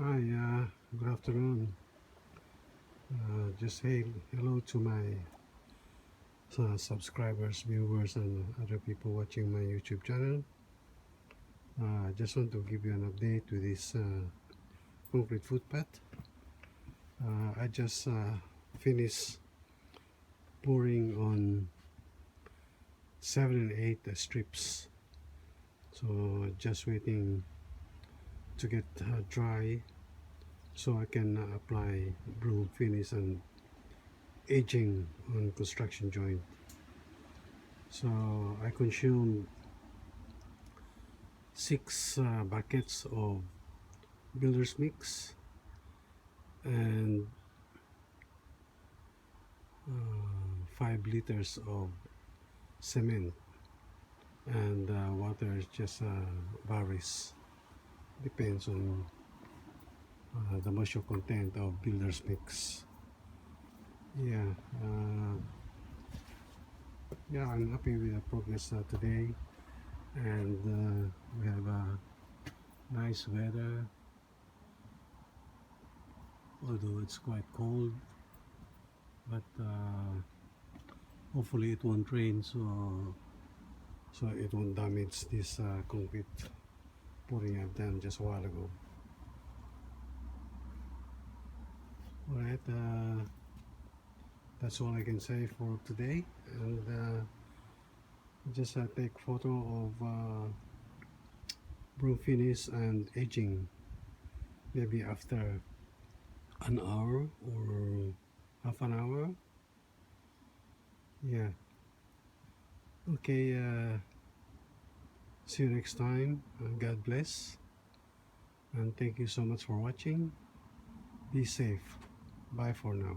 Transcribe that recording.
Hi, good afternoon. Just say hello to my subscribers, viewers, and other people watching my YouTube channel. I just want to give you an update to this concrete footpath. I just finished pouring on 7 and 8 strips. So just waiting to get dry so I can apply broom finish and edging on construction joint. So I consumed 6 buckets of builder's mix and 5 liters of cement, and water is just varies, depends on the moisture content of builder's mix. Yeah, I'm happy with the progress today, and we have nice weather, although it's quite cold, but hopefully it won't rain, so it won't damage this concrete pouring I've done just a while ago. Alright, that's all I can say for today, and just take photo of broom finish and edging maybe after an hour or half an hour. Yeah, okay, see you next time. God bless, and thank you so much for watching. Be safe. Bye for now.